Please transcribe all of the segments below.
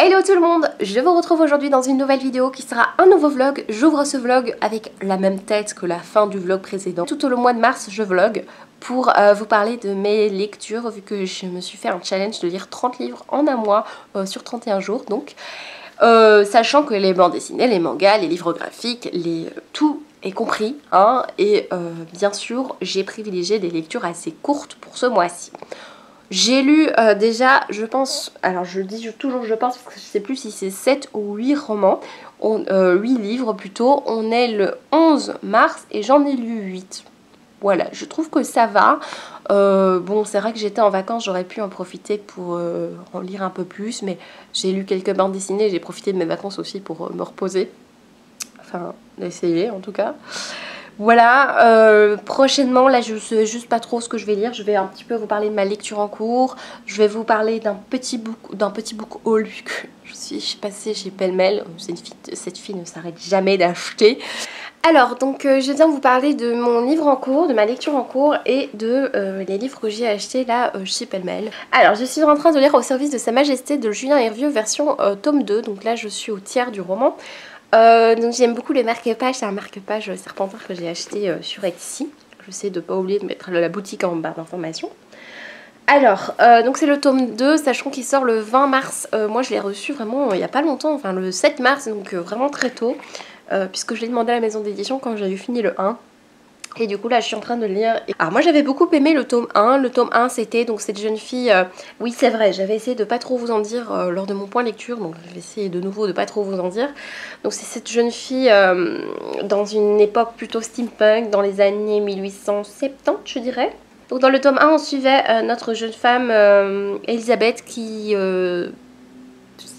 Hello tout le monde, je vous retrouve aujourd'hui dans une nouvelle vidéo qui sera un nouveau vlog. J'ouvre ce vlog avec la même tête que la fin du vlog précédent. Tout au mois de mars, je vlog pour vous parler de mes lectures, vu que je me suis fait un challenge de lire 30 livres en un mois sur 31 jours. Donc, sachant que les bandes dessinées, les mangas, les livres graphiques, tout est compris. Hein, et bien sûr, j'ai privilégié des lectures assez courtes pour ce mois-ci. J'ai lu déjà, je pense, alors je dis toujours je pense parce que je sais plus si c'est 7 ou 8 romans, 8 livres plutôt. On est le 11 mars et j'en ai lu 8. Voilà, je trouve que ça va. Bon, c'est vrai que j'étais en vacances, j'aurais pu en profiter pour en lire un peu plus, mais j'ai lu quelques bandes dessinées, j'ai profité de mes vacances aussi pour me reposer. Enfin, d'essayer en tout cas. Voilà, prochainement, là je sais juste pas trop ce que je vais lire. Je vais un petit peu vous parler de ma lecture en cours. Je vais vous parler d'un petit book haul que je suis passée chez Pêle-Mêle. Cette fille ne s'arrête jamais d'acheter. Alors, donc je viens vous parler de mon livre en cours, de ma lecture en cours et de les livres que j'ai achetés là chez Pêle-Mêle. Alors, je suis en train de lire Au service de Sa Majesté de Julien Hervieux version tome 2. Donc là, je suis au tiers du roman. Donc j'aime beaucoup les marque-pages, c'est un marque-page Serpentard que j'ai acheté sur Etsy. J'essaie de ne pas oublier de mettre la boutique en barre d'informations. Alors, donc c'est le tome 2, sachant qu'il sort le 20 mars. Moi je l'ai reçu vraiment il n'y a pas longtemps, enfin le 7 mars, donc vraiment très tôt. Puisque je l'ai demandé à la maison d'édition quand j'avais fini le 1. Et du coup là je suis en train de le lire. Alors moi j'avais beaucoup aimé le tome 1. Le tome 1 c'était donc cette jeune fille... Oui c'est vrai, j'avais essayé de pas trop vous en dire lors de mon point lecture. Donc je vais essayer de nouveau de pas trop vous en dire. Donc c'est cette jeune fille dans une époque plutôt steampunk, dans les années 1870 je dirais. Donc dans le tome 1 on suivait notre jeune femme Elisabeth qui...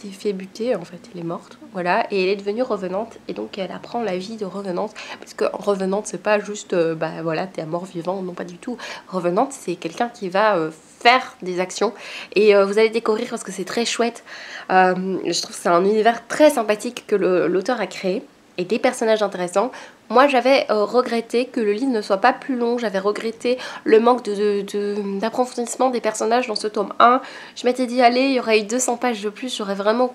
s'est fait buter, en fait elle est morte, voilà, et elle est devenue revenante, et donc elle apprend la vie de revenante, parce que revenante c'est pas juste bah voilà t'es à mort vivant, non pas du tout. Revenante c'est quelqu'un qui va faire des actions, et vous allez découvrir parce que c'est très chouette. Je trouve que c'est un univers très sympathique que l'auteur a créé, et des personnages intéressants. Moi j'avais regretté que le livre ne soit pas plus long, j'avais regretté le manque d'approfondissement des personnages dans ce tome 1. Je m'étais dit allez, il y aurait eu 200 pages de plus, j'aurais vraiment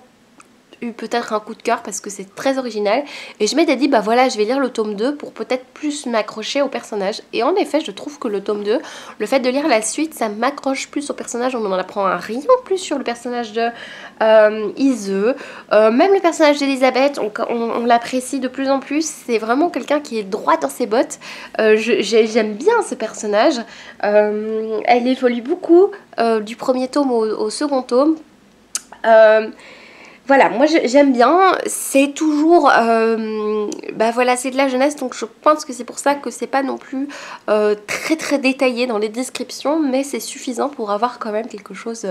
eu peut-être un coup de cœur parce que c'est très original. Et je m'étais dit bah voilà, je vais lire le tome 2 pour peut-être plus m'accrocher au personnage. Et en effet je trouve que le tome 2, le fait de lire la suite, ça m'accroche plus au personnage. On en apprend un rayon plus sur le personnage de Ise, même le personnage d'Elisabeth, on l'apprécie de plus en plus. C'est vraiment quelqu'un qui est droit dans ses bottes. J'aime bien ce personnage. Elle évolue beaucoup du premier tome au second tome. Voilà, moi j'aime bien, c'est toujours, bah voilà, c'est de la jeunesse, donc je pense que c'est pour ça que c'est pas non plus très détaillé dans les descriptions, mais c'est suffisant pour avoir quand même quelque chose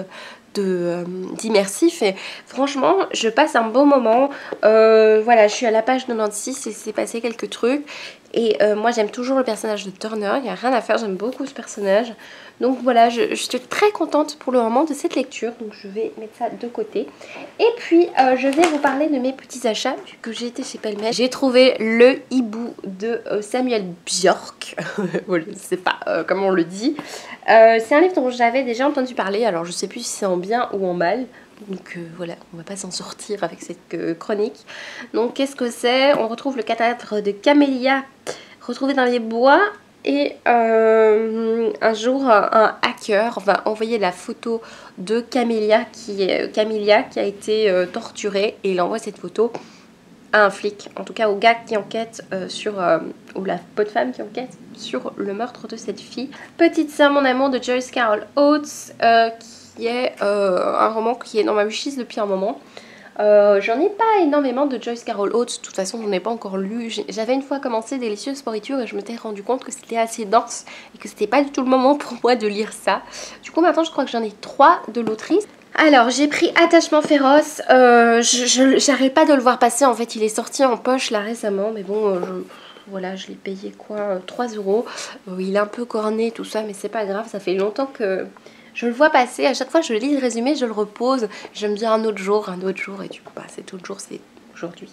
d'immersif. Et franchement, je passe un bon moment. Voilà, je suis à la page 96 et c'est passé quelques trucs. Et moi j'aime toujours le personnage de Turner, il n'y a rien à faire, j'aime beaucoup ce personnage. Donc voilà, je suis très contente pour le moment de cette lecture, donc je vais mettre ça de côté. Et puis je vais vous parler de mes petits achats, vu que j'ai été chez Pêle-Mêle. J'ai trouvé le hibou de Samuel Björk, je ne sais pas comment on le dit. C'est un livre dont j'avais déjà entendu parler, alors je ne sais plus si c'est en bien ou en mal. Donc voilà, on va pas s'en sortir avec cette chronique. Donc qu'est-ce que c'est? On retrouve le cadavre de Camélia retrouvé dans les bois. Et un jour, un hacker va envoyer la photo de Camélia qui a été torturée. Et il envoie cette photo à un flic, en tout cas au gars qui enquête ou la bonne femme qui enquête sur le meurtre de cette fille. Petite sœur, mon amour de Joyce Carol Oates, qui est un roman qui est dans ma wishlist depuis un moment. J'en ai pas énormément de Joyce Carol Oates, de toute façon j'en ai pas encore lu. J'avais une fois commencé Délicieuse Sporiture et je m'étais rendu compte que c'était assez dense et que c'était pas du tout le moment pour moi de lire ça. Du coup maintenant je crois que j'en ai 3 de l'autrice. Alors j'ai pris Attachement féroce, j'arrête pas de le voir passer, en fait il est sorti en poche là récemment, mais bon voilà, je l'ai payé quoi, 3 €. Il est un peu corné tout ça, mais c'est pas grave, ça fait longtemps que je le vois passer. À chaque fois je lis le résumé, je le repose, je me dis un autre jour, et du coup bah, cet autre jour c'est aujourd'hui.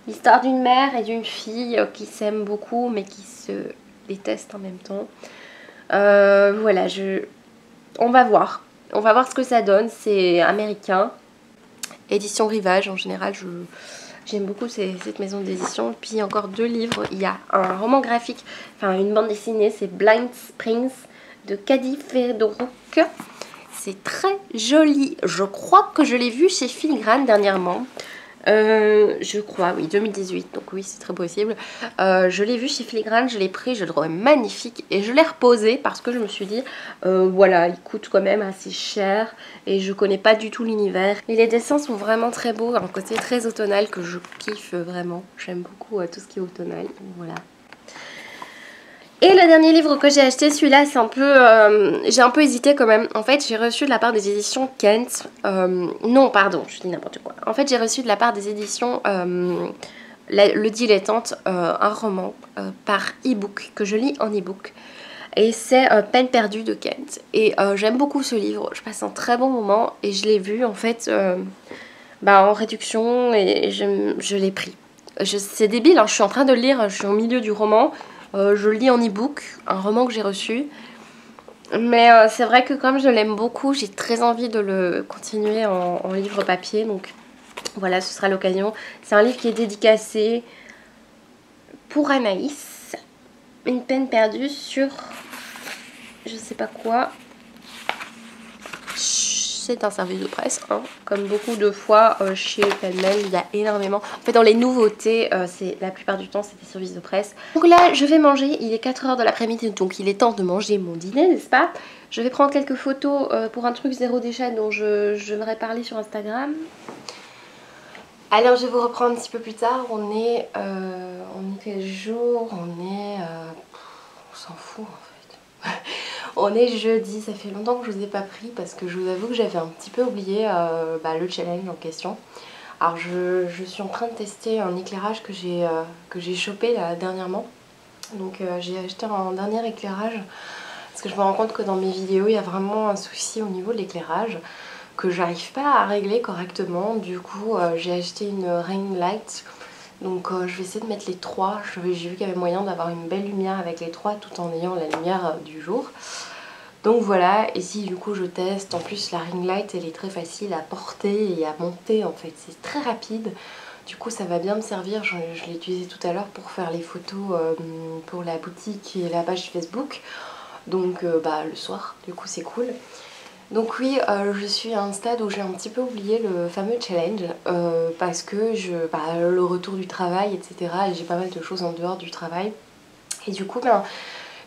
L'histoire d'une mère et d'une fille qui s'aiment beaucoup mais qui se détestent en même temps. Voilà, on va voir ce que ça donne, c'est américain. Édition Rivage, en général, j'aime beaucoup cette maison d'édition. Puis encore 2 livres. Il y a un roman graphique, enfin une bande dessinée, c'est Blind Springs de Kadi Fedoruk. C'est très joli. Je crois que je l'ai vu chez Filigrane dernièrement. Je crois, oui, 2018, donc oui, c'est très possible. Je l'ai vu chez Filigrane, je l'ai pris, je le trouvais magnifique et je l'ai reposé parce que je me suis dit, voilà, il coûte quand même assez cher et je connais pas du tout l'univers. Et les dessins sont vraiment très beaux, un côté très automnal que je kiffe vraiment. J'aime beaucoup tout ce qui est automnal, voilà. Et le dernier livre que j'ai acheté, celui-là, c'est un peu... j'ai un peu hésité quand même. En fait, j'ai reçu de la part des éditions Kent... non, pardon, je dis n'importe quoi. En fait, j'ai reçu de la part des éditions Le Dilettante, un roman par e-book, que je lis en e-book. Et c'est Peine perdue de Kent. Et j'aime beaucoup ce livre, je passe un très bon moment. Et je l'ai vu, en fait, en réduction et je l'ai pris. C'est débile, hein, je suis en train de le lire, je suis au milieu du roman. Je le lis en e-book, un roman que j'ai reçu. Mais c'est vrai que comme je l'aime beaucoup, j'ai très envie de le continuer en livre papier. Donc voilà, ce sera l'occasion. C'est un livre qui est dédicacé pour Anaïs. Une peine perdue sur... je sais pas quoi. C'est un service de presse, hein. Comme beaucoup de fois chez Penmail, il y a énormément. En fait, dans les nouveautés, la plupart du temps, c'est des services de presse. Donc là, je vais manger. Il est 4 h de l'après-midi, donc il est temps de manger mon dîner, n'est-ce pas? Je vais prendre quelques photos pour un truc zéro déchet dont je voudrais parler sur Instagram. Alors, je vais vous reprendre un petit peu plus tard. On est quel jour? On s'en fout en fait. On est jeudi, ça fait longtemps que je vous ai pas pris parce que je vous avoue que j'avais un petit peu oublié le challenge en question. Alors je suis en train de tester un éclairage que j'ai chopé là dernièrement. Donc j'ai acheté un dernier éclairage parce que je me rends compte que dans mes vidéos il y a vraiment un souci au niveau de l'éclairage que j'arrive pas à régler correctement. Du coup j'ai acheté une ring light. Donc je vais essayer de mettre les 3, j'ai vu qu'il y avait moyen d'avoir une belle lumière avec les 3 tout en ayant la lumière du jour. Donc voilà, et si du coup je teste, en plus la ring light elle est très facile à porter et à monter en fait, c'est très rapide. Du coup ça va bien me servir, je l'ai utilisé tout à l'heure pour faire les photos pour la boutique et la page Facebook. Donc le soir, du coup c'est cool. Donc oui, je suis à un stade où j'ai un petit peu oublié le fameux challenge parce que le retour du travail, etc. Et j'ai pas mal de choses en dehors du travail. Et du coup,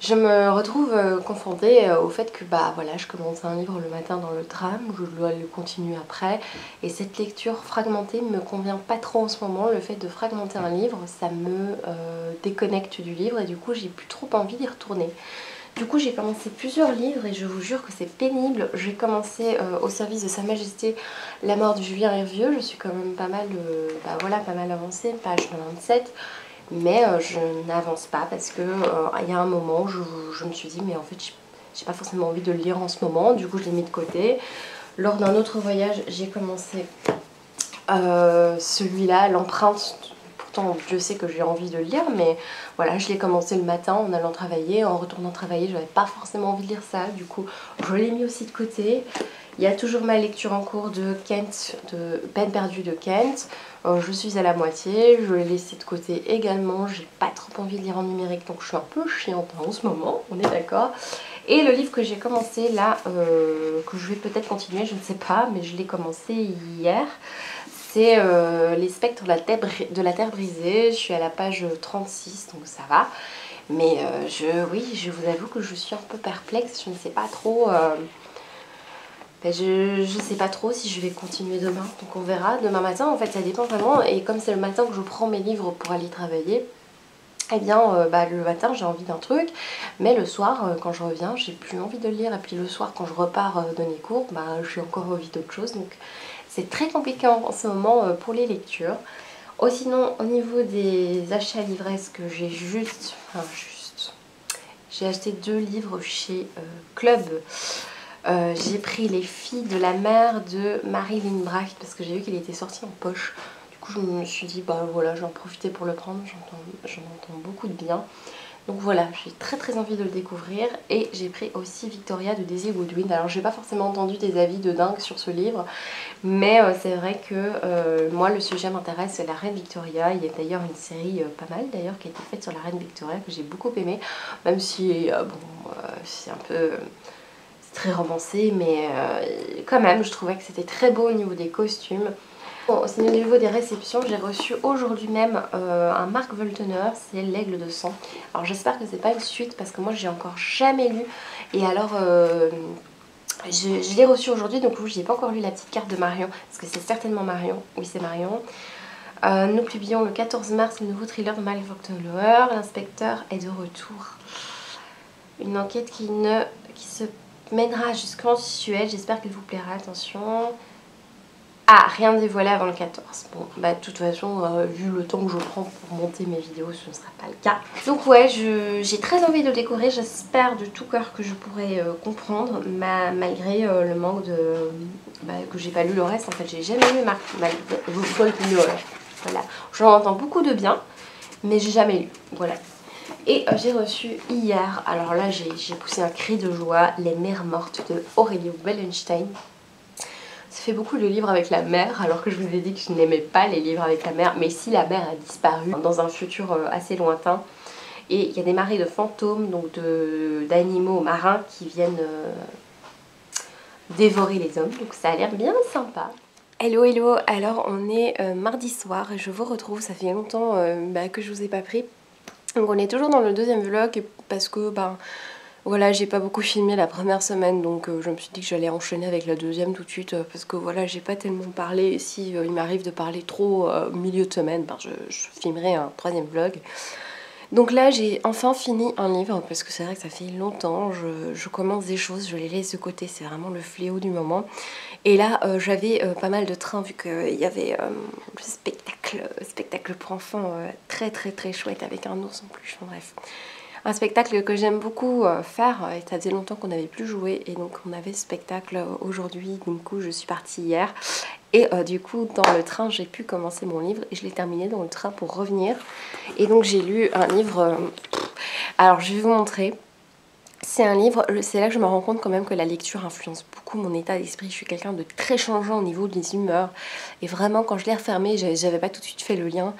je me retrouve confrontée au fait que voilà, je commence un livre le matin dans le tram, je dois le continuer après. Et cette lecture fragmentée me convient pas trop en ce moment. Le fait de fragmenter un livre, ça me déconnecte du livre et du coup, j'ai plus trop envie d'y retourner. Du coup j'ai commencé plusieurs livres et je vous jure que c'est pénible. J'ai commencé au service de Sa Majesté la mort de Julien Hervieux. Je suis quand même pas mal, pas mal avancée, page 27. Mais je n'avance pas parce que il y a un moment je me suis dit mais en fait j'ai pas forcément envie de le lire en ce moment. Du coup je l'ai mis de côté. Lors d'un autre voyage j'ai commencé celui-là, L'Empreinte. Pourtant je sais que j'ai envie de le lire, mais voilà, je l'ai commencé le matin en allant travailler. En retournant travailler, je n'avais pas forcément envie de lire ça, du coup je l'ai mis aussi de côté. Il y a toujours ma lecture en cours de Kent, de Peine perdue de Kent. Je suis à la moitié, je l'ai laissé de côté également. J'ai pas trop envie de lire en numérique, donc je suis un peu chiante en ce moment, on est d'accord. Et le livre que j'ai commencé là, que je vais peut-être continuer, je ne sais pas, mais je l'ai commencé hier. C'est Les Spectres de la Terre brisée. Je suis à la page 36, donc ça va. Mais oui, je vous avoue que je suis un peu perplexe. Je ne sais pas trop. Je sais pas trop si je vais continuer demain. Donc on verra. Demain matin, en fait, ça dépend vraiment. Et comme c'est le matin que je prends mes livres pour aller travailler, eh bien le matin j'ai envie d'un truc, mais le soir quand je reviens j'ai plus envie de lire, et puis le soir quand je repars donner cours, j'ai encore envie d'autre chose, donc c'est très compliqué en ce moment pour les lectures. Sinon au niveau des achats livresques que j'ai j'ai acheté 2 livres chez Club. J'ai pris Les Filles de la mer de Marie Lindbracht parce que j'ai vu qu'il était sorti en poche. Du coup je me suis dit voilà, j'en profitais pour le prendre, j'en entends beaucoup de bien. Donc voilà, j'ai très envie de le découvrir. Et j'ai pris aussi Victoria de Daisy Goodwin. Alors j'ai pas forcément entendu des avis de dingue sur ce livre, mais c'est vrai que moi le sujet m'intéresse, c'est la reine Victoria. Il y a d'ailleurs une série pas mal d'ailleurs qui a été faite sur la reine Victoria que j'ai beaucoup aimé, même si c'est un peu... c'est très romancé, mais quand même je trouvais que c'était très beau au niveau des costumes. Bon, au niveau des réceptions, j'ai reçu aujourd'hui même un Mark Woltener, c'est l'aigle de sang. Alors j'espère que c'est pas une suite parce que moi j'ai encore jamais lu. Et alors je l'ai reçu aujourd'hui, donc oui, j'ai pas encore lu la petite carte de Marion, parce que c'est certainement Marion. Oui, c'est Marion. Nous publions le 14 mars le nouveau thriller de Mark Woltener. L'inspecteur est de retour. Une enquête qui se mènera jusqu'en Suède. J'espère qu'elle vous plaira. Attention. Ah, rien dévoilé avant le 14. Bon, bah de toute façon, vu le temps que je prends pour monter mes vidéos, ce ne sera pas le cas. Donc ouais, j'ai très envie de le découvrir. J'espère de tout cœur que je pourrai comprendre, malgré le manque de... que j'ai pas lu le reste. En fait, j'ai jamais lu Marc Woltener. Voilà, j'en entends beaucoup de bien, mais j'ai jamais lu. Voilà. Et j'ai reçu hier, alors là j'ai poussé un cri de joie, Les Mères mortes de Aurelio Wallenstein. Ça fait beaucoup de livres avec la mer, alors que je vous ai dit que je n'aimais pas les livres avec la mer. Mais ici, la mer a disparu dans un futur assez lointain. Et il y a des marées de fantômes, donc d'animaux marins qui viennent dévorer les hommes. Donc ça a l'air bien sympa. Hello hello, alors on est mardi soir et je vous retrouve, ça fait longtemps que je vous ai pas pris. Donc on est toujours dans le deuxième vlog parce que voilà, j'ai pas beaucoup filmé la première semaine, donc je me suis dit que j'allais enchaîner avec la deuxième tout de suite parce que voilà, j'ai pas tellement parlé. Et si il m'arrive de parler trop au milieu de semaine, je filmerai un troisième vlog. Donc là j'ai enfin fini un livre parce que c'est vrai que ça fait longtemps, je commence des choses, je les laisse de côté, c'est vraiment le fléau du moment. Et là j'avais pas mal de trains vu qu'il y avait le spectacle pour enfants très chouette avec un ours en plus, enfin, bref. Un spectacle que j'aime beaucoup faire, et ça faisait longtemps qu'on n'avait plus joué, et donc on avait ce spectacle aujourd'hui, du coup je suis partie hier, et du coup dans le train j'ai pu commencer mon livre, et je l'ai terminé dans le train pour revenir, et donc j'ai lu un livre, alors je vais vous montrer, c'est un livre, c'est là que je me rends compte quand même que la lecture influence beaucoup mon état d'esprit, je suis quelqu'un de très changeant au niveau des humeurs, et vraiment quand je l'ai refermé, j'avais pas tout de suite fait le lien.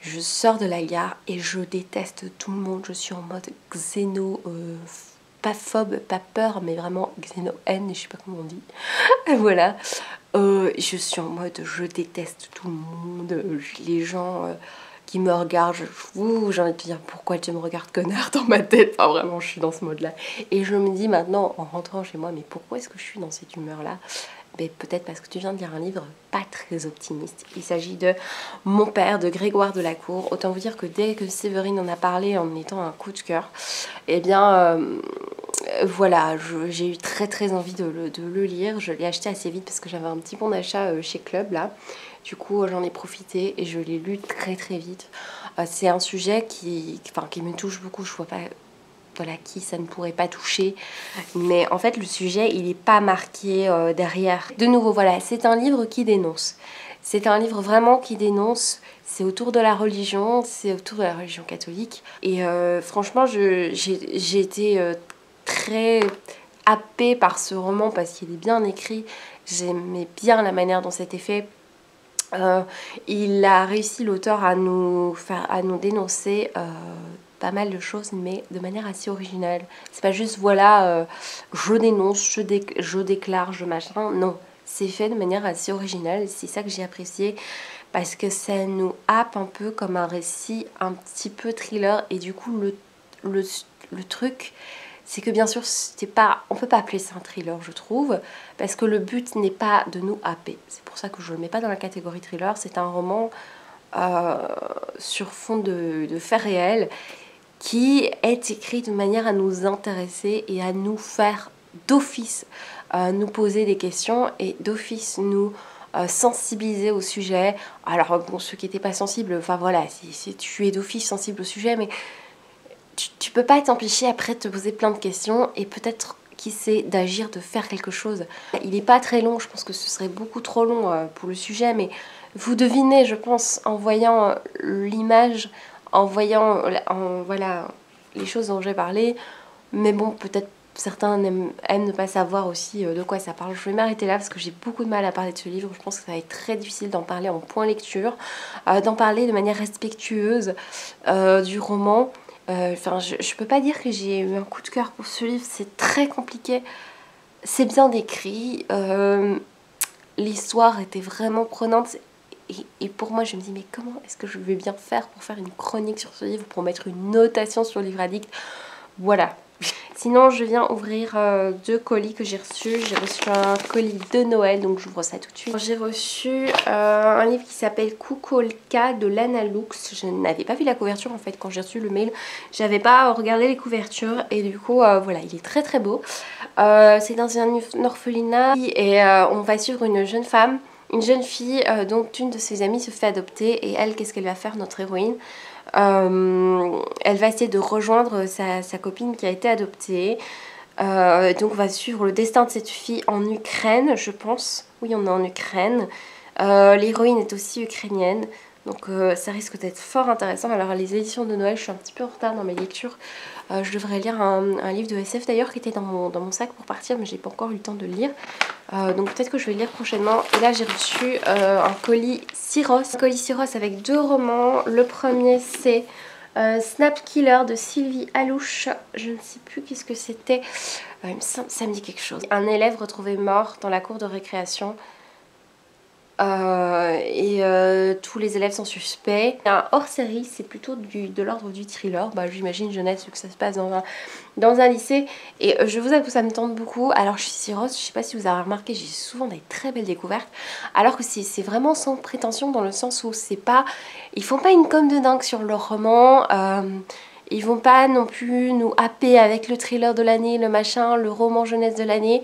Je sors de la gare et je déteste tout le monde. Je suis en mode xéno, pas phobe, pas peur, mais vraiment xéno-haine, je sais pas comment on dit. Voilà. Je suis en mode je déteste tout le monde. Les gens qui me regardent, j'ai envie de dire pourquoi tu me regardes connard dans ma tête. Enfin vraiment, je suis dans ce mode-là. Et je me dis maintenant, en rentrant chez moi, mais pourquoi est-ce que je suis dans cette humeur-là ? Mais peut-être parce que tu viens de lire un livre pas très optimiste. Il s'agit de Mon père de Grégoire Delacour. Autant vous dire que dès que Séverine en a parlé en étant un coup de cœur, eh bien voilà, j'ai eu très envie de le lire. Je l'ai acheté assez vite parce que j'avais un petit bon d'achat chez Club là. Du coup j'en ai profité et je l'ai lu très vite. C'est un sujet qui me touche beaucoup. Je vois pas... voilà, qui ça ne pourrait pas toucher, mais en fait le sujet il n'est pas marqué derrière. De nouveau voilà, c'est un livre qui dénonce, c'est un livre vraiment qui dénonce, c'est autour de la religion, c'est autour de la religion catholique, et franchement j'ai été très happée par ce roman parce qu'il est bien écrit, j'aimais bien la manière dont c'était fait. Il a réussi, l'auteur, à nous dénoncer pas mal de choses, mais de manière assez originale. C'est pas juste voilà, je dénonce, je déclare, je machin. Non, c'est fait de manière assez originale. C'est ça que j'ai apprécié parce que ça nous happe un peu comme un récit un petit peu thriller, et du coup le truc, c'est que bien sûr on peut pas appeler ça un thriller, je trouve, parce que le but n'est pas de nous happer. C'est pour ça que je le mets pas dans la catégorie thriller. C'est un roman sur fond de faits réels qui est écrit de manière à nous intéresser et à nous faire d'office nous poser des questions et d'office nous sensibiliser au sujet. Alors bon, ceux qui n'étaient pas sensibles, enfin voilà, si tu es d'office sensible au sujet, mais tu peux pas t'empêcher après de te poser plein de questions et peut-être qui sait d'agir, de faire quelque chose. Il n'est pas très long, je pense que ce serait beaucoup trop long pour le sujet, mais vous devinez, je pense, en voyant l'image, en voyant voilà, les choses dont j'ai parlé. Mais bon, peut-être certains aiment ne pas savoir aussi de quoi ça parle. Je vais m'arrêter là parce que j'ai beaucoup de mal à parler de ce livre. Je pense que ça va être très difficile d'en parler en point lecture, d'en parler de manière respectueuse du roman. Enfin, je peux pas dire que j'ai eu un coup de cœur pour ce livre, c'est très compliqué. C'est bien décrit, l'histoire était vraiment prenante. Et pour moi, je me dis, mais comment est-ce que je vais bien faire pour faire une chronique sur ce livre, pour mettre une notation sur Livre Addict? Voilà. Sinon, je viens ouvrir 2 colis que j'ai reçus. J'ai reçu un colis de Noël, donc j'ouvre ça tout de suite. J'ai reçu un livre qui s'appelle Kukolka de Lana Lux. Je n'avais pas vu la couverture en fait quand j'ai reçu le mail. J'avais pas regardé les couvertures et du coup, voilà, il est très très beau. C'est dans un orphelinat et on va suivre une jeune femme. Une jeune fille dont une de ses amies se fait adopter et elle, qu'est-ce qu'elle va faire, notre héroïne? Elle va essayer de rejoindre sa copine qui a été adoptée. Donc on va suivre le destin de cette fille en Ukraine, je pense. Oui, on est en Ukraine. L'héroïne est aussi ukrainienne. Donc ça risque d'être fort intéressant. Alors les éditions de Noël, je suis un petit peu en retard dans mes lectures. Je devrais lire un livre de SF d'ailleurs qui était dans mon sac pour partir, mais j'ai pas encore eu le temps de le lire. Donc peut-être que je vais le lire prochainement. Et là j'ai reçu un colis Syros. Un colis Syros avec 2 romans. Le premier c'est Snap Killer de Sylvie Alouche. Je ne sais plus qu'est-ce que c'était. Ça me dit quelque chose. Un élève retrouvé mort dans la cour de récréation. Tous les élèves sont suspects. Un hors-série, c'est plutôt de l'ordre du thriller. Bah, j'imagine jeunesse, vu que ça se passe dans un lycée. Et je vous avoue que ça me tente beaucoup. Alors je suis Syros, je sais pas si vous avez remarqué, j'ai souvent des très belles découvertes. Alors que c'est vraiment sans prétention dans le sens où c'est pas... Ils font pas une com de dingue sur leur roman. Ils vont pas non plus nous happer avec le thriller de l'année, le machin, le roman jeunesse de l'année.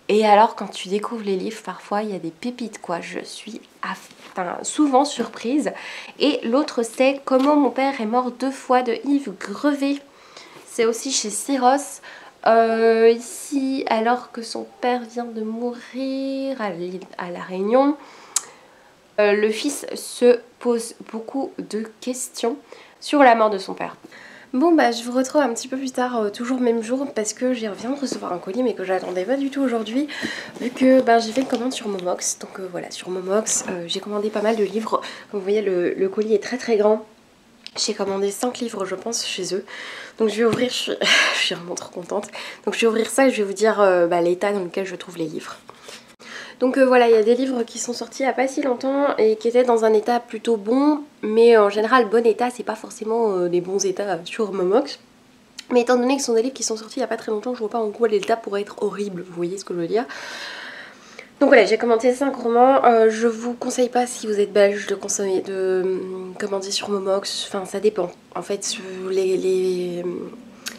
Et alors quand tu découvres les livres, parfois il y a des pépites quoi, je suis souvent surprise. Et l'autre c'est Comment mon père est mort 2 fois de Yves Grevet. C'est aussi chez Syros. Ici, alors que son père vient de mourir à La Réunion, le fils se pose beaucoup de questions sur la mort de son père. Bon bah je vous retrouve un petit peu plus tard, toujours même jour, parce que je viens de recevoir un colis mais que j'attendais pas du tout aujourd'hui, vu que j'ai fait une commande sur Momox. Donc voilà, sur Momox j'ai commandé pas mal de livres. Comme vous voyez le colis est très très grand. J'ai commandé 5 livres je pense chez eux. Donc je vais ouvrir, je suis vraiment trop contente. Donc je vais ouvrir ça et je vais vous dire l'état dans lequel je trouve les livres. Donc voilà, il y a des livres qui sont sortis il n'y a pas si longtemps et qui étaient dans un état plutôt bon, mais en général bon état, c'est pas forcément des bons états sur Momox. Mais étant donné que ce sont des livres qui sont sortis il n'y a pas très longtemps, je vois pas en quoi l'état pourrait être horrible, vous voyez ce que je veux dire. Donc voilà, j'ai commandé 5 romans, je vous conseille pas si vous êtes belge de commander sur Momox, enfin ça dépend. En fait, les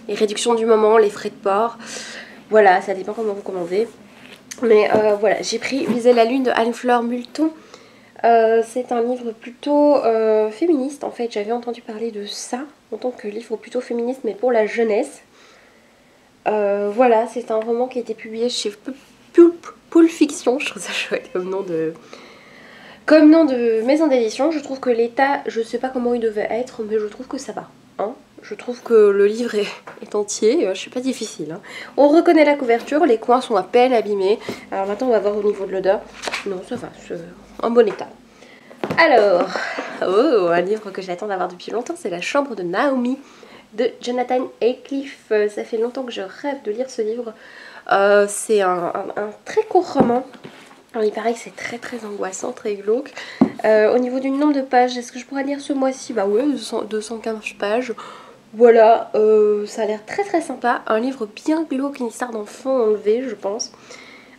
réductions du moment, les frais de port, voilà, ça dépend comment vous commandez. Mais voilà, j'ai pris Viser la lune de Anne-Fleur Multon. C'est un livre plutôt féministe en fait. J'avais entendu parler de ça en tant que livre plutôt féministe mais pour la jeunesse. Voilà, c'est un roman qui a été publié chez Pulp Fiction. Je trouve ça chouette comme nom de maison d'édition. Je trouve que l'état, je sais pas comment il devait être, mais je trouve que ça va. Hein, je trouve que le livre est entier, je suis pas difficile. Hein. On reconnaît la couverture, les coins sont à peine abîmés. Alors maintenant on va voir au niveau de l'odeur. Non, ça va, c'est en bon état. Alors, un livre que j'attends d'avoir depuis longtemps, c'est La chambre de Naomi de Jonathan Aycliffe. Ça fait longtemps que je rêve de lire ce livre. C'est un très court roman. Alors, il paraît que c'est très très angoissant, très glauque. Au niveau du nombre de pages, est-ce que je pourrais lire ce mois-ci? Bah ouais, 215 pages. Voilà, ça a l'air très très sympa. Un livre bien glauque, une histoire d'enfant enlevé, je pense.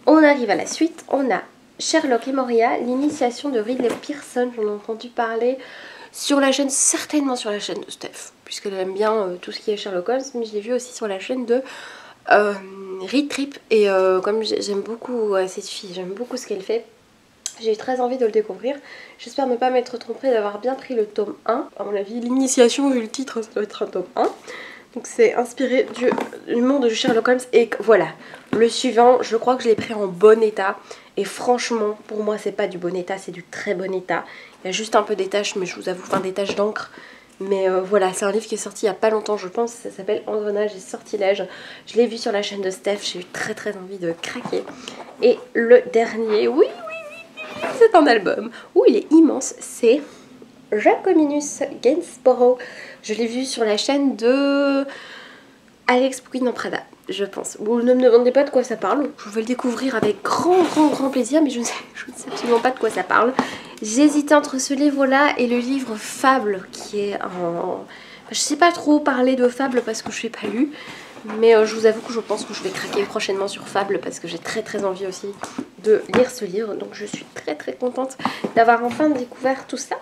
On arrive à la suite. On a Sherlock et Moria, l'initiation de Ridley Pearson. J'en ai entendu parler sur la chaîne, certainement sur la chaîne de Steph, puisqu'elle aime bien tout ce qui est Sherlock Holmes. Mais je l'ai vu aussi sur la chaîne de Read Trip. Et comme j'aime beaucoup cette fille, j'aime beaucoup ce qu'elle fait, j'ai très envie de le découvrir. J'espère ne pas m'être trompée d'avoir bien pris le tome 1. À mon avis, l'initiation, vu le titre, ça doit être un tome 1. Donc c'est inspiré du monde de Sherlock Holmes. Et voilà, le suivant, je crois que je l'ai pris en bon état. Et franchement, pour moi, c'est pas du bon état, c'est du très bon état. Il y a juste un peu des taches, mais je vous avoue, enfin des taches d'encre. Mais voilà, c'est un livre qui est sorti il y a pas longtemps, je pense. Ça s'appelle Engrenage et sortilège. Je l'ai vu sur la chaîne de Steph, j'ai eu très envie de craquer. Et le dernier, oui, c'est un album. Ouh, il est immense, c'est Jacominus Gainsborough. Je l'ai vu sur la chaîne de Alex Pouquin Prada, je pense. Bon, ne me demandez pas de quoi ça parle. Je vais le découvrir avec grand plaisir, mais je ne sais absolument pas de quoi ça parle. J'hésitais entre ce livre-là et le livre Fable, qui est en... Je sais pas trop parler de Fable parce que je l'ai pas lu. Mais je vous avoue que je pense que je vais craquer prochainement sur Fable parce que j'ai très envie aussi de lire ce livre. Donc je suis très contente d'avoir enfin découvert tout ça.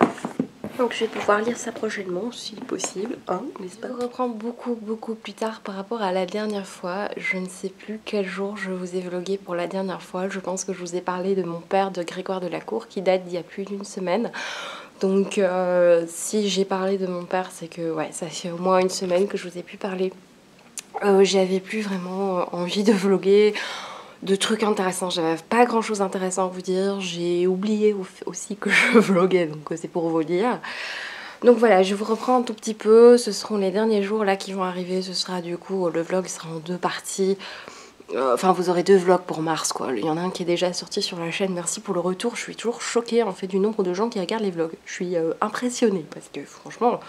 Donc je vais pouvoir lire ça prochainement, si possible, hein, n'est-ce pas? Je reprends beaucoup plus tard par rapport à la dernière fois. Je ne sais plus quel jour je vous ai vlogué pour la dernière fois. Je pense que je vous ai parlé de mon père, de Grégoire de la Cour, qui date d'il y a plus d'une semaine. Donc si j'ai parlé de mon père, c'est que ouais, ça fait au moins une semaine que je vous ai pu parler. J'avais plus vraiment envie de vloguer de trucs intéressants, j'avais pas grand chose d'intéressant à vous dire, j'ai oublié aussi que je vloguais, donc c'est pour vous dire. Donc voilà, je vous reprends un tout petit peu, ce seront les derniers jours là qui vont arriver, ce sera du coup, le vlog sera en 2 parties. Enfin, vous aurez 2 vlogs pour mars, quoi. Il y en a un qui est déjà sorti sur la chaîne, merci pour le retour. Je suis toujours choquée, en fait, du nombre de gens qui regardent les vlogs. Je suis impressionnée, parce que, franchement,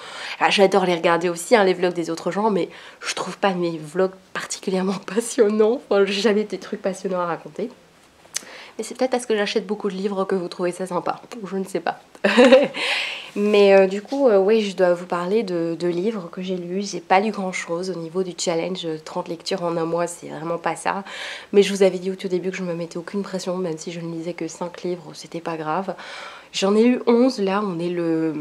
j'adore les regarder aussi, hein, les vlogs des autres gens, mais je trouve pas mes vlogs particulièrement passionnants. Enfin, j'ai jamais des trucs passionnants à raconter. Mais c'est peut-être parce que j'achète beaucoup de livres que vous trouvez ça sympa. Je ne sais pas. Mais du coup, oui, je dois vous parler de livres que j'ai lus. J'ai pas lu grand-chose au niveau du challenge 30 lectures en un mois, c'est vraiment pas ça. Mais je vous avais dit au tout début que je me mettais aucune pression, même si je ne lisais que 5 livres, c'était pas grave. J'en ai eu 11, là, on est le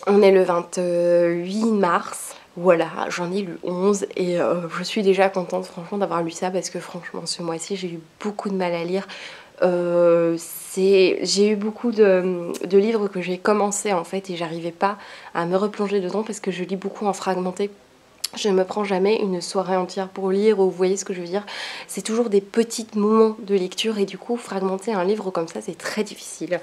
28 mars. Voilà, j'en ai lu 11 et je suis déjà contente franchement d'avoir lu ça parce que franchement ce mois-ci j'ai eu beaucoup de mal à lire. J'ai eu beaucoup de livres que j'ai commencé en fait et j'arrivais pas à me replonger dedans parce que je lis beaucoup en fragmenté. Je ne me prends jamais une soirée entière pour lire, ou vous voyez ce que je veux dire. C'est toujours des petits moments de lecture et du coup fragmenter un livre comme ça c'est très difficile.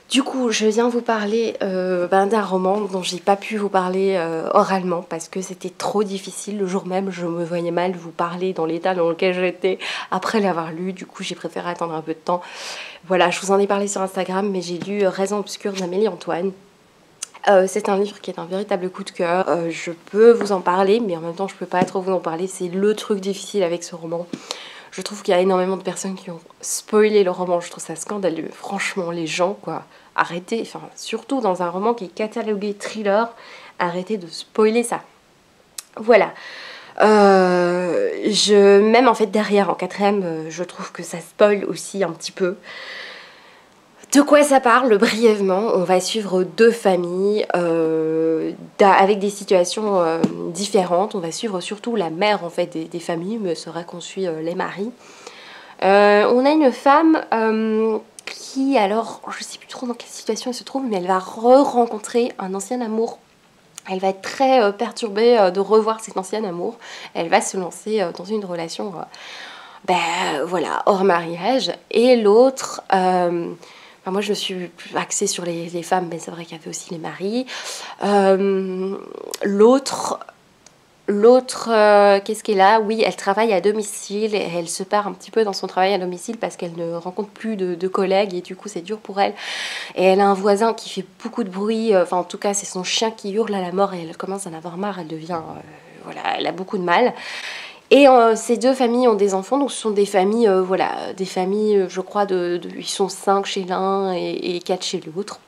Du coup, je viens vous parler d'un roman dont j'ai pas pu vous parler oralement parce que c'était trop difficile. Le jour même, je me voyais mal vous parler dans l'état dans lequel j'étais après l'avoir lu. Du coup, j'ai préféré attendre un peu de temps. Voilà, je vous en ai parlé sur Instagram, mais j'ai lu Raison obscure d'Amélie Antoine. C'est un livre qui est un véritable coup de cœur. Je peux vous en parler, mais en même temps, je peux pas trop vous en parler. C'est le truc difficile avec ce roman. Je trouve qu'il y a énormément de personnes qui ont spoilé le roman. Je trouve ça scandaleux. Franchement, les gens, quoi, arrêtez. Enfin, surtout dans un roman qui est catalogué thriller, arrêtez de spoiler ça. Voilà. Même en fait derrière, en 4ème, je trouve que ça spoil aussi un petit peu. De quoi ça parle? Brièvement, on va suivre 2 familles avec des situations différentes. On va suivre surtout la mère en fait des familles, mais c'est vrai qu'on suit les maris. On a une femme qui, alors, je sais plus trop dans quelle situation elle se trouve, mais elle va rencontrer un ancien amour. Elle va être très perturbée de revoir cet ancien amour. Elle va se lancer dans une relation, voilà, hors mariage. Et l'autre... Enfin, moi je me suis plus axée sur les femmes, mais c'est vrai qu'il y avait aussi les maris. L'autre, qu'est-ce qu'elle a? Oui, elle travaille à domicile et elle se perd un petit peu dans son travail à domicile parce qu'elle ne rencontre plus de collègues et du coup c'est dur pour elle. Et elle a un voisin qui fait beaucoup de bruit, enfin en tout cas c'est son chien qui hurle à la mort et elle commence à en avoir marre, elle devient, voilà, elle a beaucoup de mal. Et ces 2 familles ont des enfants, donc ce sont des familles, voilà, des familles, je crois, ils sont 5 chez l'un et 4 chez l'autre.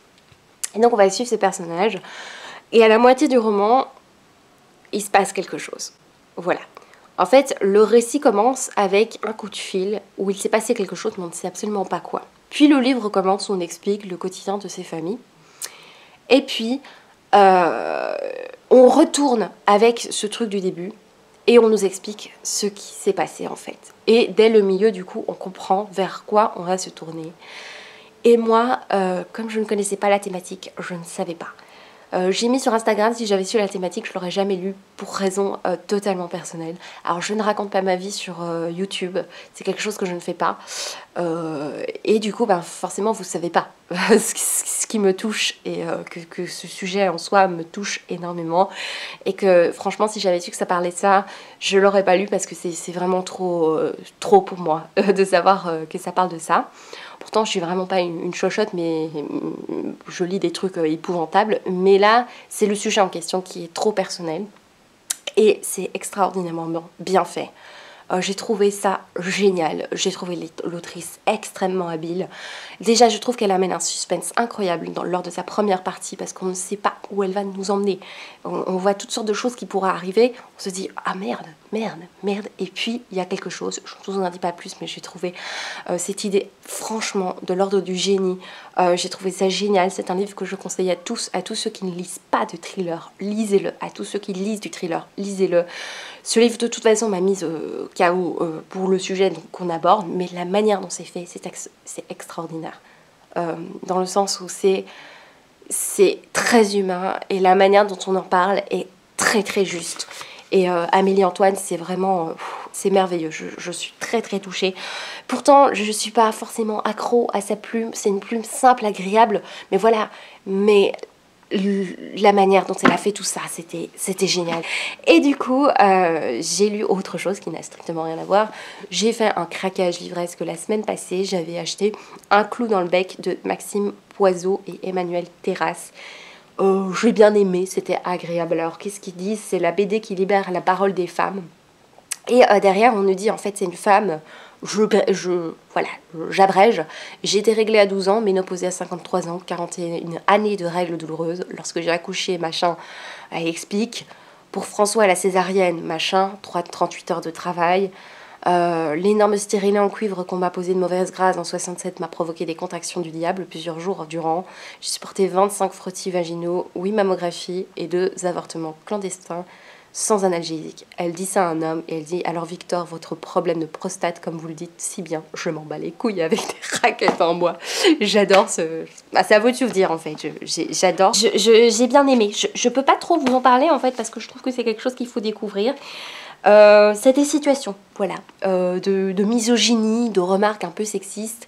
Et donc on va suivre ces personnages. Et à la moitié du roman, il se passe quelque chose. Voilà. En fait, le récit commence avec un coup de fil où il s'est passé quelque chose, mais on ne sait absolument pas quoi. Puis le livre commence, on explique le quotidien de ces familles. Et puis, on retourne avec ce truc du début. Et on nous explique ce qui s'est passé en fait. Et dès le milieu, du coup, on comprend vers quoi on va se tourner. Et moi, comme je ne connaissais pas la thématique, je ne savais pas. J'ai mis sur Instagram, si j'avais su la thématique, je l'aurais jamais lu pour raison totalement personnelle. Alors je ne raconte pas ma vie sur YouTube, c'est quelque chose que je ne fais pas. Et du coup, forcément, vous ne savez pas ce qui me touche et que ce sujet en soi me touche énormément. Et que franchement, si j'avais su que ça parlait de ça, je l'aurais pas lu parce que c'est vraiment trop pour moi de savoir que ça parle de ça. Pourtant, je suis vraiment pas une chochotte, mais je lis des trucs épouvantables. Mais là, c'est le sujet en question qui est trop personnel. Et c'est extraordinairement bien fait. J'ai trouvé ça génial. J'ai trouvé l'autrice extrêmement habile. Déjà, je trouve qu'elle amène un suspense incroyable lors de sa première partie parce qu'on ne sait pas où elle va nous emmener. On voit toutes sortes de choses qui pourraient arriver. On se dit « Ah merde, merde, merde !» Et puis, il y a quelque chose. Je ne vous en dis pas plus, mais j'ai trouvé cette idée, franchement, de l'ordre du génie. J'ai trouvé ça génial. C'est un livre que je conseille à tous ceux qui ne lisent pas de thriller. Lisez-le. À tous ceux qui lisent du thriller, lisez-le. Ce livre, de toute façon, m'a mise KO pour le sujet qu'on aborde, mais la manière dont c'est fait, c'est extraordinaire. Dans le sens où c'est très humain et la manière dont on en parle est très très juste. Et Amélie Antoine, c'est vraiment... c'est merveilleux, je suis très très touchée. Pourtant, je ne suis pas forcément accro à sa plume, c'est une plume simple, agréable, mais voilà, mais... la manière dont elle a fait tout ça, c'était génial. Et du coup, j'ai lu autre chose qui n'a strictement rien à voir. J'ai fait un craquage livresque la semaine passée. J'avais acheté Un clou dans le bec de Maxime Poiseau et Emmanuel Terrasse. J'ai bien aimé, c'était agréable. Alors, qu'est-ce qu'ils disent? C'est la BD qui libère la parole des femmes. Et derrière, on nous dit, en fait, c'est une femme... voilà, j'abrège. J'ai été réglée à 12 ans, ménopausée à 53 ans, 41 années de règles douloureuses. Lorsque j'ai accouché, machin, elle explique. Pour François, la césarienne, machin, 38 heures de travail. L'énorme stérilet en cuivre qu'on m'a posé de mauvaise grâce en 67 m'a provoqué des contractions du diable plusieurs jours durant. J'ai supporté 25 frottis vaginaux, 8 mammographies et 2 avortements clandestins. Sans analgésique. Elle dit ça à un homme et elle dit « Alors Victor, votre problème de prostate, comme vous le dites si bien, je m'en bats les couilles avec des raquettes en bois. » J'adore ce... c'est à vous de vous dire en fait, j'adore. J'ai bien aimé. Je peux pas trop vous en parler en fait parce que je trouve que c'est quelque chose qu'il faut découvrir. C'est des situations, voilà, de misogynie, de remarques un peu sexistes.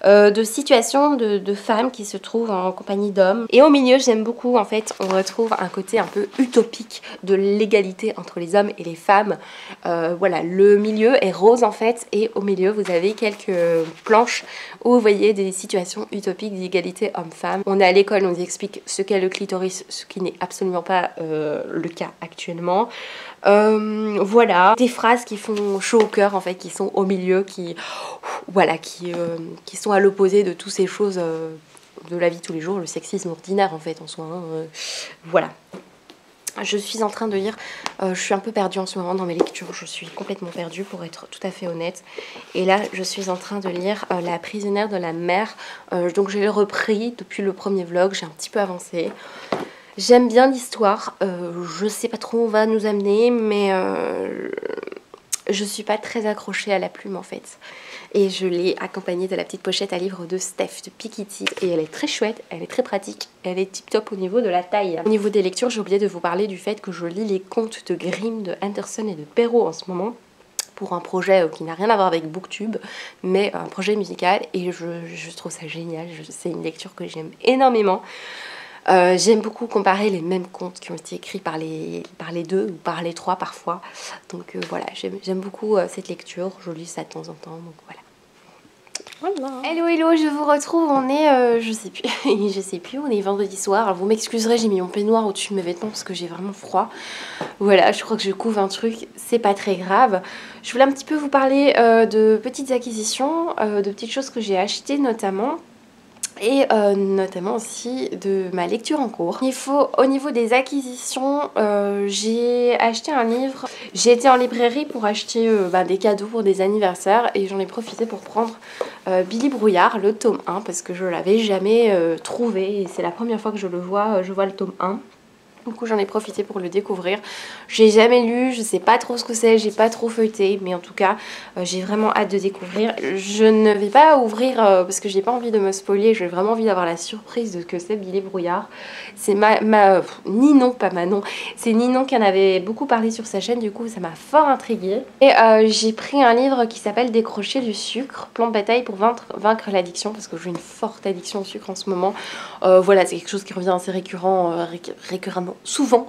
De situations de femmes qui se trouvent en compagnie d'hommes. Et au milieu, j'aime beaucoup, en fait, on retrouve un côté un peu utopique de l'égalité entre les hommes et les femmes. Voilà, le milieu est rose, en fait, et au milieu, vous avez quelques planches où vous voyez des situations utopiques d'égalité homme-femme. On est à l'école, on nous explique ce qu'est le clitoris, ce qui n'est absolument pas le cas actuellement. Voilà, des phrases qui font chaud au cœur, en fait, qui sont au milieu, voilà, qui sont à l'opposé de toutes ces choses de la vie de tous les jours, le sexisme ordinaire en fait en soi. Voilà. Je suis en train de lire, je suis un peu perdue en ce moment dans mes lectures, je suis complètement perdue pour être tout à fait honnête. Et là, je suis en train de lire La prisonnière de la mer, donc j'ai repris depuis le premier vlog, j'ai un petit peu avancé. J'aime bien l'histoire, je sais pas trop où on va nous amener, mais je suis pas très accrochée à la plume en fait. Et je l'ai accompagnée de la petite pochette à livre de Steph de Piketty. Et elle est très chouette, elle est très pratique, elle est tip top au niveau de la taille. Au niveau des lectures, j'ai oublié de vous parler du fait que je lis les contes de Grimm, de Andersen et de Perrault en ce moment. Pour un projet qui n'a rien à voir avec Booktube, mais un projet musical. Et je trouve ça génial, c'est une lecture que j'aime énormément. J'aime beaucoup comparer les mêmes contes qui ont été écrits par les deux ou par les trois parfois. Donc voilà, j'aime beaucoup cette lecture, je lis ça de temps en temps, donc voilà. Voilà. Hello hello, je vous retrouve, on est, je sais plus, on est vendredi soir. Alors vous m'excuserez, j'ai mis mon peignoir au-dessus de mes vêtements parce que j'ai vraiment froid. Voilà, je crois que je couvre un truc, c'est pas très grave. Je voulais un petit peu vous parler de petites acquisitions, de petites choses que j'ai achetées notamment. Et notamment aussi de ma lecture en cours. Au niveau des acquisitions, j'ai acheté un livre. J'ai été en librairie pour acheter des cadeaux pour des anniversaires et j'en ai profité pour prendre Billy Brouillard, le tome 1, parce que je l'avais jamais trouvé et c'est la première fois que je vois le tome 1. Du coup j'en ai profité pour le découvrir. J'ai jamais lu, je sais pas trop ce que c'est, j'ai pas trop feuilleté, mais en tout cas j'ai vraiment hâte de découvrir. Je ne vais pas ouvrir parce que j'ai pas envie de me spoiler, j'ai vraiment envie d'avoir la surprise de ce que c'est Billy Brouillard. C'est Ninon, pas Manon, c'est Ninon qui en avait beaucoup parlé sur sa chaîne, du coup ça m'a fort intriguée. Et j'ai pris un livre qui s'appelle Décrocher du sucre, plan de bataille pour vaincre l'addiction, parce que j'ai une forte addiction au sucre en ce moment. Voilà, c'est quelque chose qui revient assez récurremment. Souvent,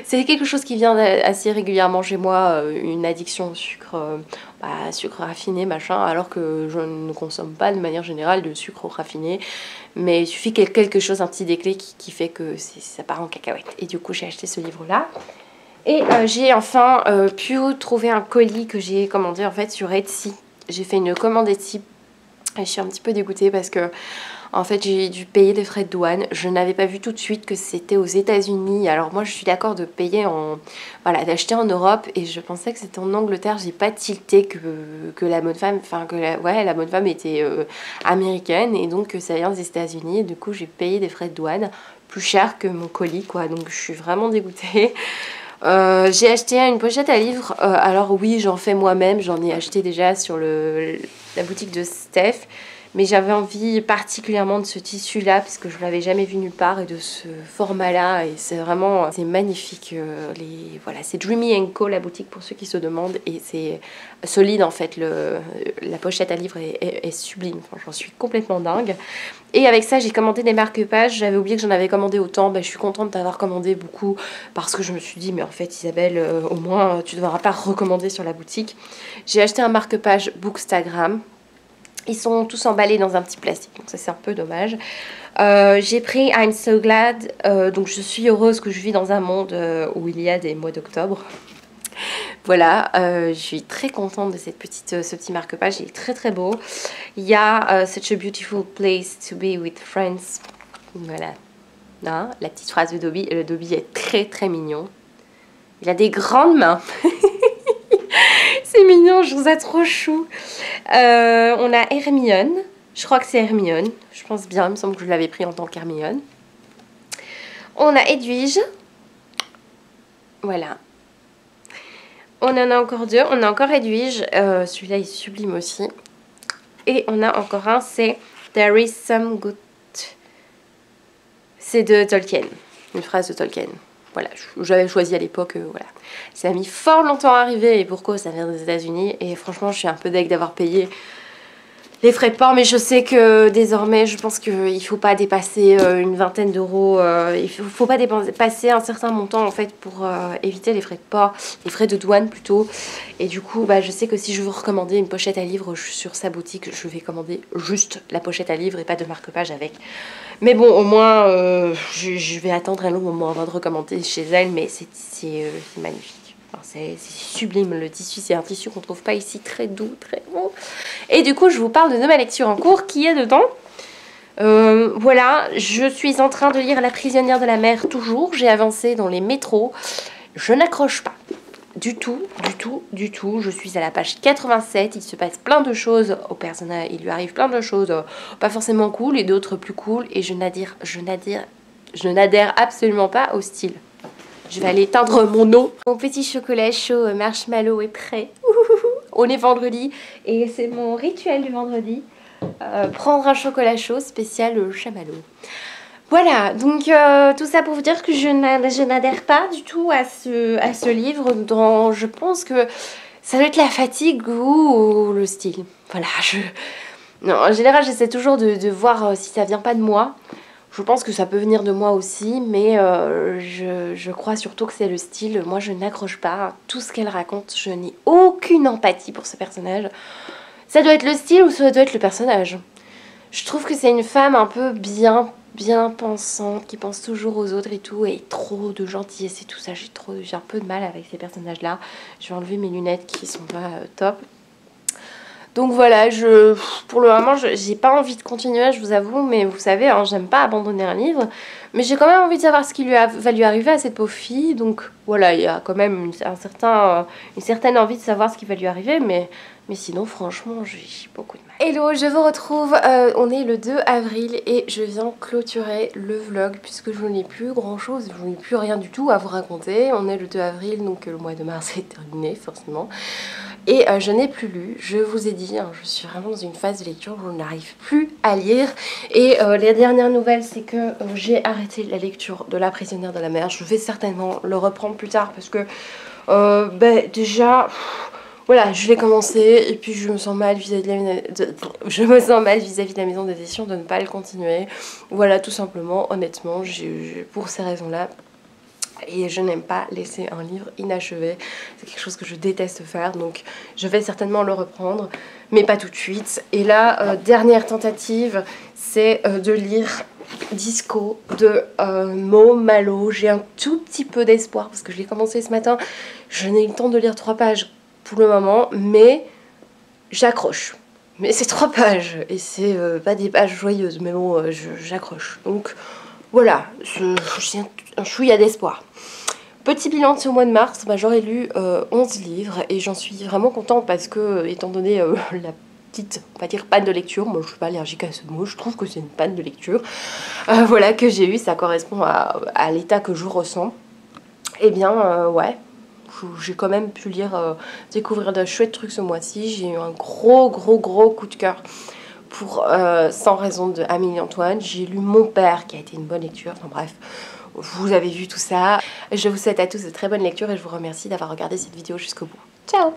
c'est quelque chose qui vient assez régulièrement chez moi, une addiction au sucre, sucre raffiné, machin, alors que je ne consomme pas de manière générale de sucre raffiné, mais il suffit quelque chose, un petit déclic qui fait que ça part en cacahuète. Et du coup, j'ai acheté ce livre-là. Et j'ai enfin pu trouver un colis que j'ai commandé en fait sur Etsy. J'ai fait une commande Etsy et je suis un petit peu dégoûtée parce que en fait j'ai dû payer des frais de douane. Je n'avais pas vu tout de suite que c'était aux États-Unis. Alors moi je suis d'accord de payer d'acheter en Europe, et je pensais que c'était en Angleterre. J'ai pas tilté que la bonne femme, la bonne femme était américaine et donc que ça vient des États-Unis. Et du coup j'ai payé des frais de douane plus cher que mon colis quoi. Donc je suis vraiment dégoûtée. J'ai acheté une pochette à livres. Alors oui, j'en fais moi-même, j'en ai acheté déjà sur la boutique de Steph, mais j'avais envie particulièrement de ce tissu là parce que je ne l'avais jamais vu nulle part, et de ce format là, et c'est magnifique. Voilà, c'est Dreamy & Co la boutique pour ceux qui se demandent, et c'est solide en fait. La pochette à livres est sublime, enfin, j'en suis complètement dingue. Et avec ça j'ai commandé des marque-pages. J'avais oublié que j'en avais commandé autant. Je suis contente d'avoir commandé beaucoup parce que je me suis dit mais en fait Isabelle, au moins tu ne devras pas recommander sur la boutique. J'ai acheté un marque-page Bookstagram. Ils sont tous emballés dans un petit plastique, donc ça c'est un peu dommage. J'ai pris I'm So Glad, donc je suis heureuse que je vis dans un monde où il y a des mois d'octobre. Voilà, je suis très contente de ce petit marque-page, il est très très beau. Il y a Such a beautiful place to be with friends. Voilà, hein, la petite phrase de Dobby. Le Dobby est très très mignon. Il a des grandes mains. C'est mignon, je trouve ça trop chou. On a Hermione, je crois que c'est Hermione, je pense bien, il me semble que je l'avais pris en tant qu'Hermione. On a Edwige, voilà. On en a encore deux, on a encore Edwige, celui-là est sublime aussi. Et on a encore un, c'est There is some good. C'est de Tolkien, une phrase de Tolkien. Voilà, j'avais choisi à l'époque, voilà. Ça a mis fort longtemps à arriver, et pourquoi ça vient des États-Unis. Et franchement, je suis un peu deg d'avoir payé les frais de port, mais je sais que désormais, je pense qu'il ne faut pas dépasser une vingtaine d'euros. Il ne faut pas dépasser un certain montant en fait pour éviter les frais de port, les frais de douane plutôt. Et du coup, je sais que si je veux recommander une pochette à livres sur sa boutique, je vais commander juste la pochette à livres et pas de marque-page avec. Mais bon, au moins, je vais attendre un long moment avant de recommander chez elle, mais c'est magnifique. Enfin, c'est sublime, le tissu, c'est un tissu qu'on trouve pas ici, très doux, très beau. Et du coup, je vous parle de ma lecture en cours qui est dedans. Voilà, je suis en train de lire La prisonnière de la mer toujours. J'ai avancé dans les métros. Je n'accroche pas. Du tout, du tout, du tout. Je suis à la page 87. Il se passe plein de choses au personnage. Il lui arrive plein de choses pas forcément cool et d'autres plus cool. Et je n'adhère absolument pas au style. Je vais aller teindre mon eau. Mon petit chocolat chaud marshmallow est prêt. On est vendredi et c'est mon rituel du vendredi. Prendre un chocolat chaud spécial chamallow. Voilà, donc tout ça pour vous dire que je n'adhère pas du tout à ce livre, dont je pense que ça doit être la fatigue ou le style. Voilà, non, en général j'essaie toujours de voir si ça vient pas de moi. Je pense que ça peut venir de moi aussi, mais je crois surtout que c'est le style. Moi, je n'accroche pas. Tout ce qu'elle raconte, je n'ai aucune empathie pour ce personnage. Ça doit être le style ou ça doit être le personnage. Je trouve que c'est une femme un peu bien pensante, qui pense toujours aux autres et tout, et trop de gentillesse et tout ça. J'ai un peu de mal avec ces personnages-là. Je vais enlever mes lunettes qui sont pas top. Donc voilà, pour le moment, j'ai pas envie de continuer, je vous avoue, mais vous savez, hein, j'aime pas abandonner un livre. Mais j'ai quand même envie de savoir ce qui va lui arriver à cette pauvre fille. Donc voilà, il y a quand même une certaine envie de savoir ce qui va lui arriver, mais sinon, franchement, j'ai beaucoup de mal. Hello, je vous retrouve, on est le 2 avril et je viens clôturer le vlog puisque je n'ai plus grand chose, je n'ai plus rien du tout à vous raconter. On est le 2 avril, donc le mois de mars est terminé forcément. Et je n'ai plus lu, je vous ai dit, hein, je suis vraiment dans une phase de lecture où je n'arrive plus à lire. Et les dernières nouvelles, c'est que j'ai arrêté la lecture de La prisonnière de la mer. Je vais certainement le reprendre plus tard parce que déjà... Voilà, je l'ai commencé et puis je me sens mal vis-à-vis de la maison d'édition de ne pas le continuer. Voilà, tout simplement, honnêtement, pour ces raisons-là. Et je n'aime pas laisser un livre inachevé. C'est quelque chose que je déteste faire, donc je vais certainement le reprendre, mais pas tout de suite. Et là, dernière tentative, c'est de lire Disco de Mo Malo. J'ai un tout petit peu d'espoir parce que je l'ai commencé ce matin. Je n'ai eu le temps de lire 3 pages pour le moment, mais j'accroche. Mais c'est 3 pages et c'est pas des pages joyeuses, mais bon, j'accroche. Donc voilà, j'ai un chouïa d'espoir. Petit bilan de ce mois de mars, j'aurais lu 11 livres et j'en suis vraiment contente parce que, étant donné la petite, on va dire, panne de lecture, moi je suis pas allergique à ce mot, je trouve que c'est une panne de lecture, voilà, que j'ai eu, ça correspond à l'état que je ressens. Et bien, ouais, j'ai quand même pu lire, découvrir de chouettes trucs ce mois-ci. J'ai eu un gros coup de cœur pour Sans raison de Amélie Antoine. J'ai lu Mon père qui a été une bonne lecture, enfin bref, vous avez vu tout ça. Je vous souhaite à tous de très bonnes lectures et je vous remercie d'avoir regardé cette vidéo jusqu'au bout. Ciao!